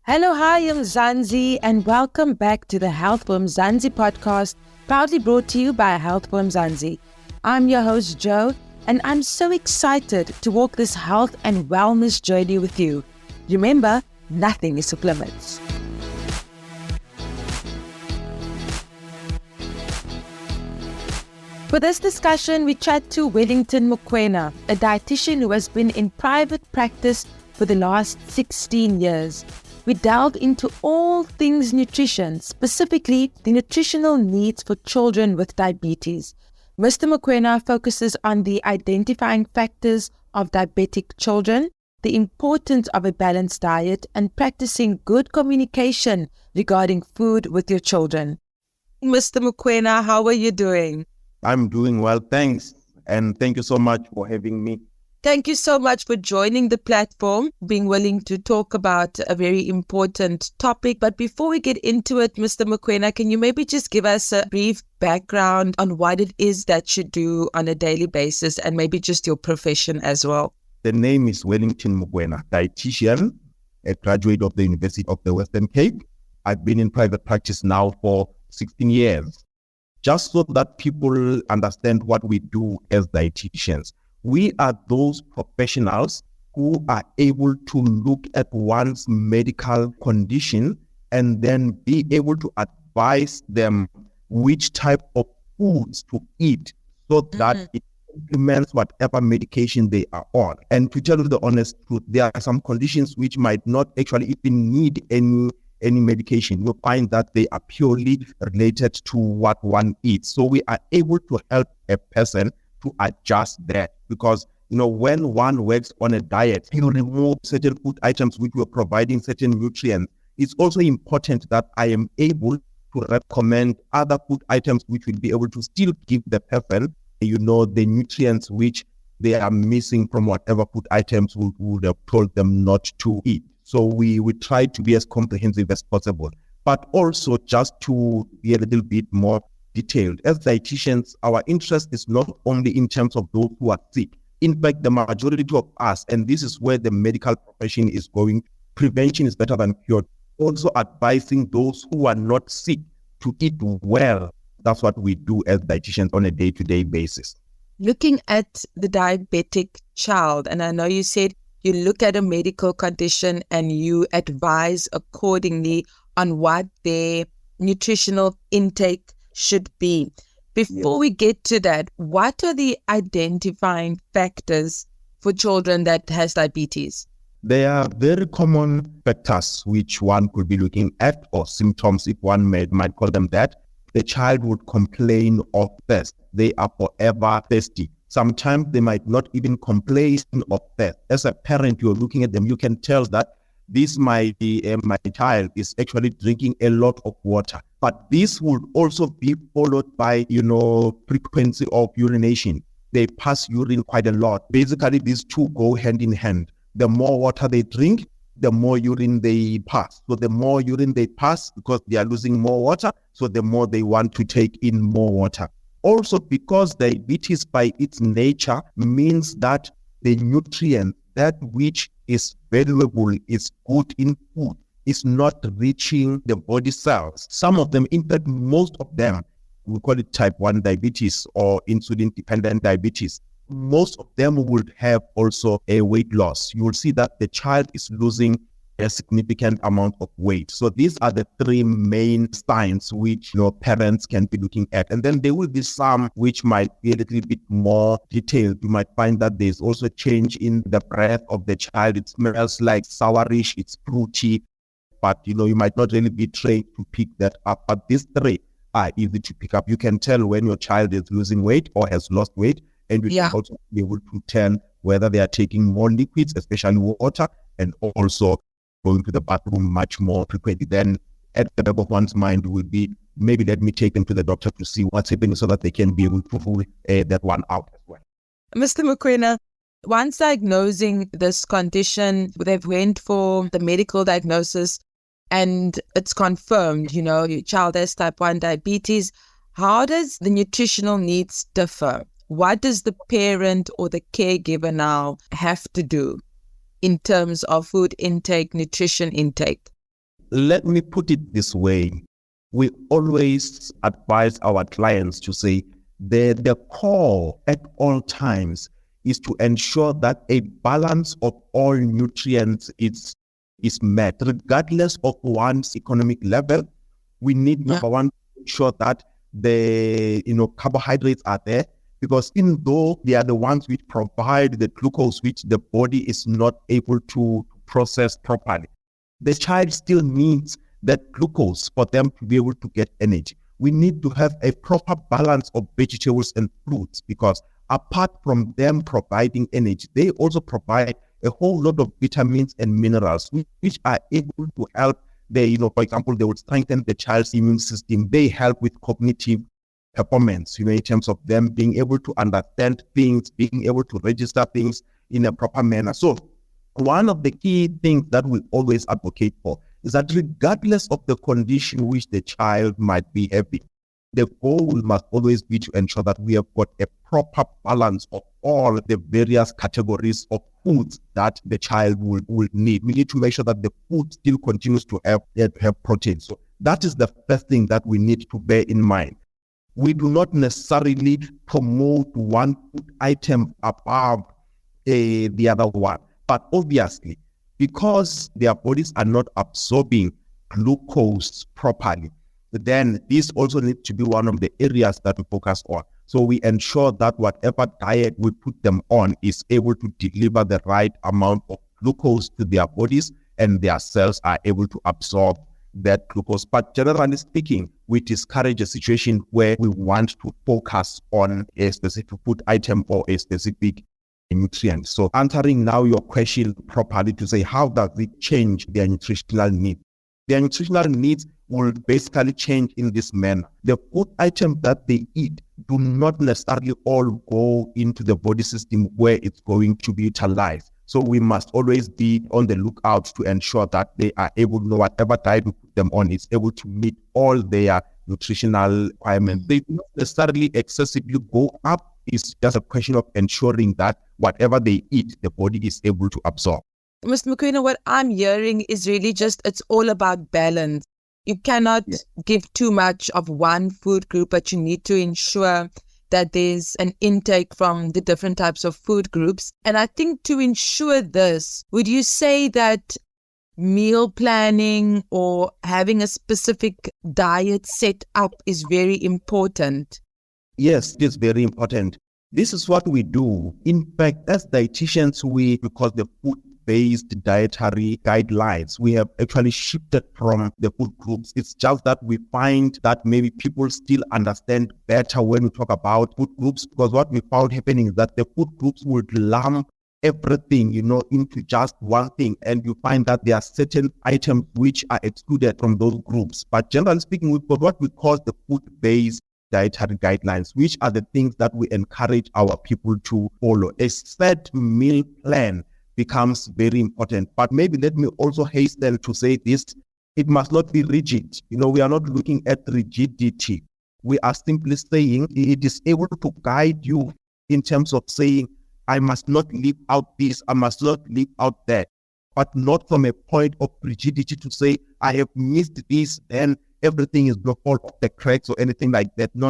Hello, hi, I'm Zanzi, and welcome back to the Health for Mzansi podcast, proudly brought to you by Health for Mzansi. I'm your host, Joe, and I'm so excited to walk this health and wellness journey with you. Remember, nothing is off limits. For this discussion, we chat to Wellington Mokoena, a dietitian who has been in private practice for the last 16 years. We delve into all things nutrition, specifically the nutritional needs for children with diabetes. Mr. Mokoena focuses on the identifying factors of diabetic children, the importance of a balanced diet, and practicing good communication regarding food with your children. Mr. Mokoena, how are you doing? I'm doing well, thanks. And thank you so much for having me. Thank you so much for joining the platform, being willing to talk about a very important topic. But before we get into it, Mr. Mokoena, can you maybe just give us a brief background on what it is that you do on a daily basis and maybe just your profession as well? The name is Wellington Mokoena, dietitian, a graduate of the University of the Western Cape. I've been in private practice now for 16 years. Just so that people understand what we do as dietitians. We are those professionals who are able to look at one's medical condition and then be able to advise them which type of foods to eat so that it implements whatever medication they are on. And to tell you the honest truth, there are some conditions which might not actually even need any medication. You'll find that they are purely related to what one eats. So we are able to help a person to adjust that because, when one works on a diet, you remove certain food items which were providing certain nutrients. It's also important that I am able to recommend other food items which will be able to still give the person, the nutrients which they are missing from whatever food items we would have told them not to eat. So we try to be as comprehensive as possible, but also just to be a little bit more detailed. As dietitians, our interest is not only in terms of those who are sick. In fact, the majority of us, and this is where the medical profession is going, prevention is better than cure. Also advising those who are not sick to eat well. That's what we do as dietitians on a day-to-day basis. Looking at the diabetic child, and I know you said you look at a medical condition and you advise accordingly on what their nutritional intake should be. Before we get to that, what are the identifying factors for children that has diabetes? There are very common factors which one could be looking at, or symptoms if one might call them that. The child would complain of thirst. They are forever thirsty. Sometimes they might not even complain of thirst. As a parent, you're looking at them, you can tell that this my child is actually drinking a lot of water. But this would also be followed by, frequency of urination. They pass urine quite a lot. Basically, these two go hand in hand. The more water they drink, the more urine they pass. So the more urine they pass, because they are losing more water, so the more they want to take in more water. Also, because diabetes by its nature means that the nutrient, that which is valuable, is good in food, is not reaching the body cells. Some of them, in fact, most of them, we call it type 1 diabetes or insulin-dependent diabetes. Most of them would have also a weight loss. You will see that the child is losing a significant amount of weight. So these are the three main signs which parents can be looking at. And then there will be some which might be a little bit more detailed. You might find that there's also change in the breath of the child. It smells like sourish, it's fruity, but you might not really be trained to pick that up. But these three are easy to pick up. You can tell when your child is losing weight or has lost weight, and you can also be able to tell whether they are taking more liquids, especially water, and also going to the bathroom much more frequently. Then at the back of one's mind will be, maybe let me take them to the doctor to see what's happening so that they can be able to rule that one out as well. Mr. Mokoena, once diagnosing this condition, they've went for the medical diagnosis and it's confirmed, your child has type 1 diabetes. How does the nutritional needs differ? What does the parent or the caregiver now have to do in terms of food intake, nutrition intake? Let me put it this way. We always advise our clients to say the core at all times is to ensure that a balance of all nutrients is met, regardless of one's economic level. We need, number one, to ensure that the carbohydrates are there, because even though they are the ones which provide the glucose which the body is not able to process properly, the child still needs that glucose for them to be able to get energy. We need to have a proper balance of vegetables and fruits, because apart from them providing energy, they also provide a whole lot of vitamins and minerals which are able to help for example, they would strengthen the child's immune system. They help with cognitive performance, in terms of them being able to understand things, being able to register things in a proper manner. So one of the key things that we always advocate for is that regardless of the condition which the child might be having, the goal must always be to ensure that we have got a proper balance of all the various categories of foods that the child will need. We need to make sure that the food still continues to have protein. So that is the first thing that we need to bear in mind. We do not necessarily promote one food item above the other one. But obviously, because their bodies are not absorbing glucose properly, then this also needs to be one of the areas that we focus on. So we ensure that whatever diet we put them on is able to deliver the right amount of glucose to their bodies, and their cells are able to absorb that glucose. But generally speaking, we discourage a situation where we want to focus on a specific food item or a specific nutrient. So answering now your question properly to say, how does it change their nutritional needs? Their nutritional needs will basically change in this manner. The food items that they eat do not necessarily all go into the body system where it's going to be utilized. So we must always be on the lookout to ensure that they are able to know whatever diet we put them on is able to meet all their nutritional requirements. They do not necessarily excessively go up. It's just a question of ensuring that whatever they eat, the body is able to absorb. Mr. Mokoena, what I'm hearing is really just, it's all about balance. You cannot give too much of one food group, but you need to ensure that there's an intake from the different types of food groups. And I think to ensure this, would you say that meal planning or having a specific diet set up is very important? Yes, it is very important. This is what we do. In fact, as dietitians, because the food-based dietary guidelines, we have actually shifted from the food groups. It's just that we find that maybe people still understand better when we talk about food groups, because what we found happening is that the food groups would lump everything, into just one thing. And you find that there are certain items which are excluded from those groups. But generally speaking, we've got what we call the food-based dietary guidelines, which are the things that we encourage our people to follow. A set meal plan becomes very important. But maybe let me also hasten to say this: it must not be rigid. We are not looking at rigidity. We are simply saying it is able to guide you in terms of saying, I must not leave out this, I must not leave out that, but not from a point of rigidity to say, I have missed this, then everything is going to fall off the cracks or anything like that. No.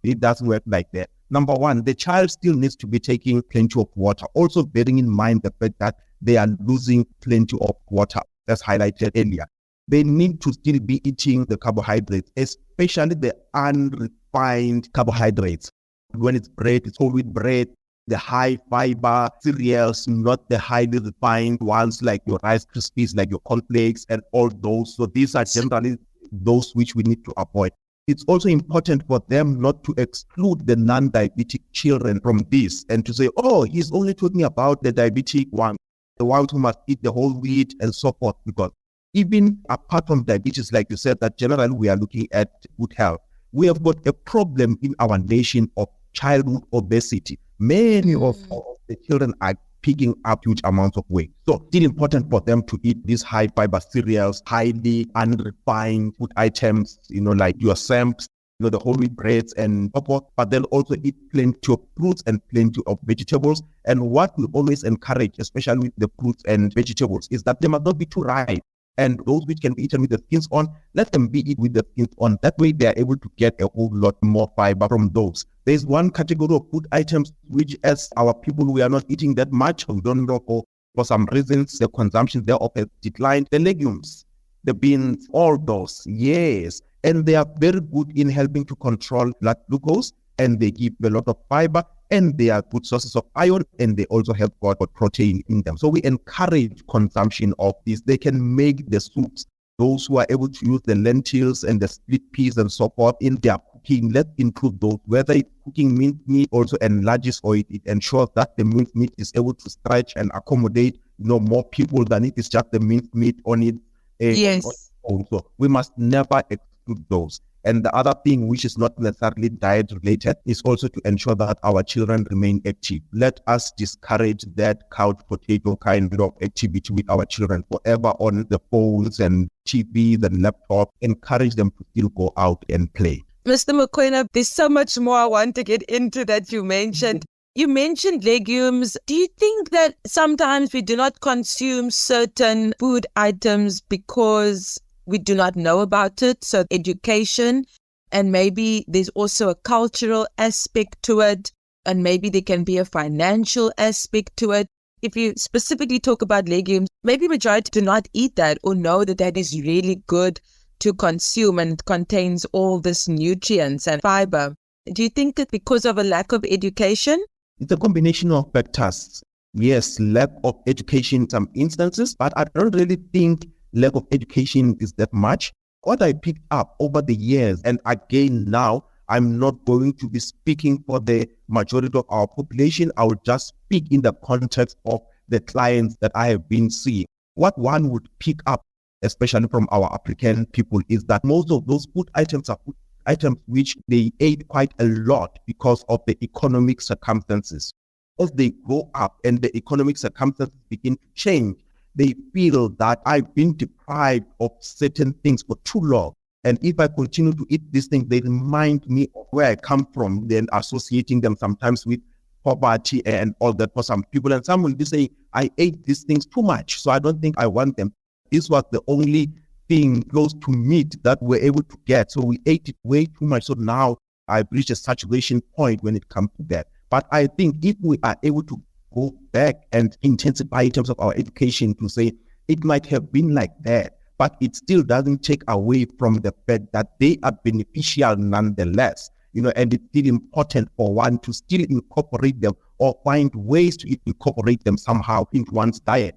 It doesn't work like that. Number one, the child still needs to be taking plenty of water. Also bearing in mind the fact that they are losing plenty of water, as highlighted earlier. They need to still be eating the carbohydrates, especially the unrefined carbohydrates. When it's bread, it's whole wheat bread, the high fiber cereals, not the highly refined ones like your Rice Krispies, like your cornflakes and all those. So these are generally those which we need to avoid. It's also important for them not to exclude the non-diabetic children from this and to say, oh, he's only talking about the diabetic one, the ones who must eat the whole wheat and so forth. Because even apart from diabetes, like you said, that generally we are looking at good health. We have got a problem in our nation of childhood obesity. Many of the children are picking up huge amounts of weight. So still important for them to eat these high fiber cereals, highly unrefined food items, like your samps, the whole wheat breads and so forth, but then also eat plenty of fruits and plenty of vegetables. And what we always encourage, especially with the fruits and vegetables, is that they must not be too ripe. And those which can be eaten with the skins on, let them be eaten with the skins on. That way they are able to get a whole lot more fiber from those. There's one category of food items which, as our people, we are not eating that much. We don't know for some reasons the consumption thereof has declined. The legumes, the beans, all those, yes. And they are very good in helping to control blood glucose, and they give a lot of fiber, and they are good sources of iron, and they also have got protein in them. So we encourage consumption of this. They can make the soups. Those who are able to use the lentils and the split peas and so forth in their cooking, let's include those. Whether it's cooking minced meat also enlarges, or it ensures that the minced meat is able to stretch and accommodate more people than it is just the minced meat on it. Yes. So we must never exclude those. And the other thing, which is not necessarily diet related, is also to ensure that our children remain active. Let us discourage that couch potato kind of activity with our children, forever on the phones and TVs and laptops. Encourage them to still go out and play. Mr. Mokoena, there's so much more I want to get into that you mentioned. You mentioned legumes. Do you think that sometimes we do not consume certain food items because we do not know about it? So education, and maybe there's also a cultural aspect to it, and maybe there can be a financial aspect to it. If you specifically talk about legumes, maybe majority do not eat that or know that that is really good to consume and it contains all this nutrients and fiber. Do you think that because of a lack of education? It's a combination of factors. Yes, lack of education in some instances, but I don't really think lack of education is that much. What I picked up over the years, and again now, I'm not going to be speaking for the majority of our population. I will just speak in the context of the clients that I have been seeing. What one would pick up, especially from our African people, is that most of those food items are food items which they ate quite a lot because of the economic circumstances. As they grow up and the economic circumstances begin to change, they feel that I've been deprived of certain things for too long. And if I continue to eat these things, they remind me of where I come from, then associating them sometimes with poverty and all that for some people. And some will be saying, I ate these things too much, so I don't think I want them. This was the only thing close to meat that we're able to get. So we ate it way too much. So now I've reached a saturation point when it comes to that. But I think if we are able to go back and intensify in terms of our education to say it might have been like that, but it still doesn't take away from the fact that they are beneficial nonetheless, and it's still important for one to still incorporate them or find ways to incorporate them somehow into one's diet.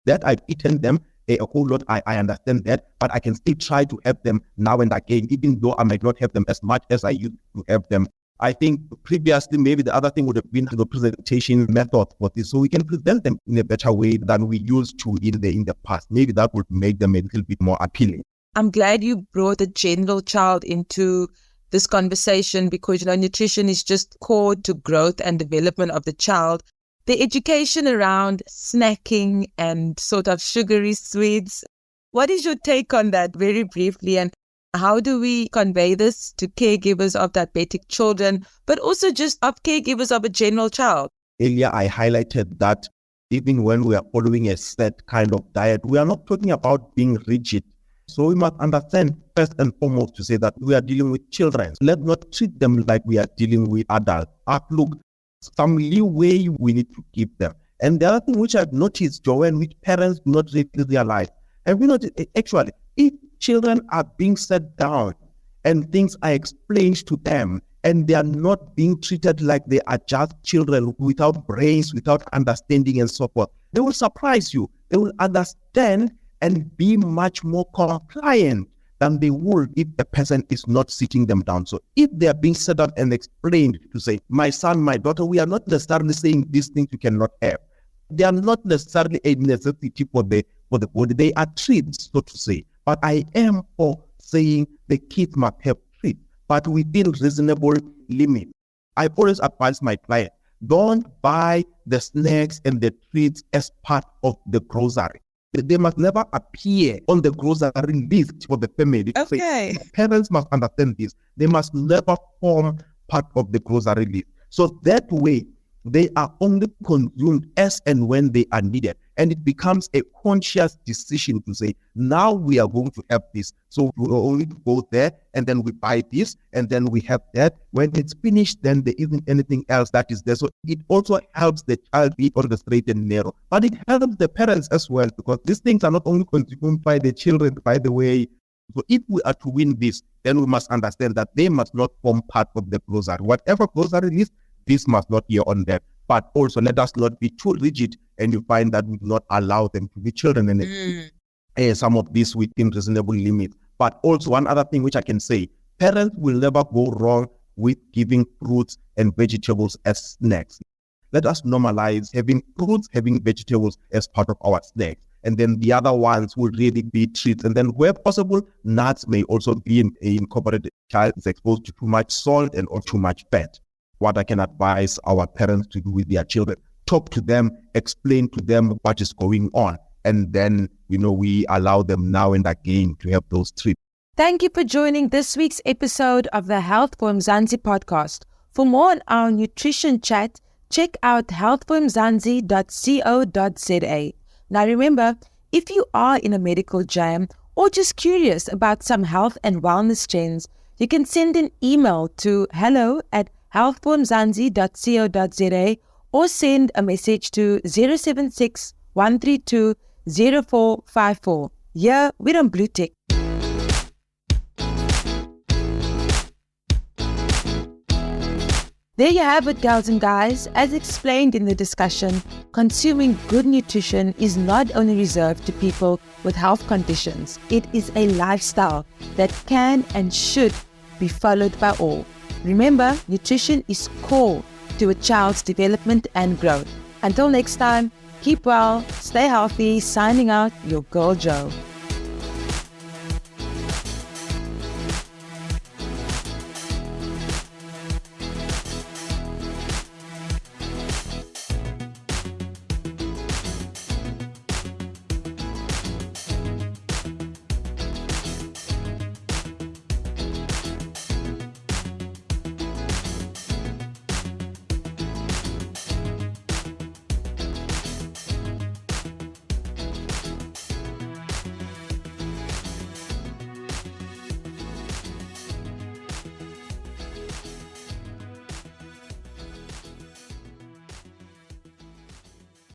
That I've eaten them a whole lot, I understand that, but I can still try to have them now and again, even though I might not have them as much as I used to have them. I think previously, maybe the other thing would have been the presentation method for this, so we can present them in a better way than we used to in the past. Maybe that would make them a little bit more appealing. I'm glad you brought the general child into this conversation because, nutrition is just core to growth and development of the child. The education around snacking and sort of sugary sweets. What is your take on that very briefly? And how do we convey this to caregivers of diabetic children, but also just of caregivers of a general child? Earlier, I highlighted that even when we are following a set kind of diet, we are not talking about being rigid. So we must understand first and foremost to say that we are dealing with children. Let's not treat them like we are dealing with adults. Look, some leeway we need to give them. And the other thing which I've noticed, Joanne, which parents do not really realize, have you noticed, actually, if children are being set down and things are explained to them and they are not being treated like they are just children without brains, without understanding and so forth, they will surprise you. They will understand and be much more compliant than they would if the person is not sitting them down. So if they are being set up and explained to say, my son, my daughter, we are not necessarily saying these things you cannot have. They are not necessarily a necessity for the body. They are treats, so to say. But I am for saying the kids must have treats, but within reasonable limits. I always advise my client, don't buy the snacks and the treats as part of the grocery. They must never appear on the grocery list for the family. Okay. So parents must understand this. They must never form part of the grocery list. So that way, They are only consumed as and when they are needed. And it becomes a conscious decision to say, now we are going to have this. So we only go there, and then we buy this, and then we have that. When it's finished, then there isn't anything else that is there. So it also helps the child be on the straight and narrow. But it helps the parents as well, because these things are not only consumed by the children, by the way. So if we are to win this, then we must understand that they must not form part of the grocery. Whatever grocery list, this must not be on them. But also let us not be too rigid, and you find that we do not allow them to be children, and some of this within reasonable limits. But also one other thing which I can say, parents will never go wrong with giving fruits and vegetables as snacks. Let us normalize having fruits, having vegetables as part of our snacks. And then the other ones will really be treats. And then where possible, nuts may also be incorporated. The child is exposed to too much salt and or too much fat. What I can advise our parents to do with their children, talk to them, explain to them what is going on. And then, we allow them now and again to have those treats. Thank you for joining this week's episode of the Health for Mzansi podcast. For more on our nutrition chat, check out healthformzansi.co.za. Now remember, if you are in a medical jam or just curious about some health and wellness trends, you can send an email to hello@healthformzansi.co.za or send a message to 076 132 0454. Yeah, we're on Blue Tick. There you have it, girls and guys. As explained in the discussion, consuming good nutrition is not only reserved to people with health conditions. It is a lifestyle that can and should be followed by all. Remember, nutrition is core to a child's development and growth. Until next time, keep well, stay healthy. Signing out, your girl Jo.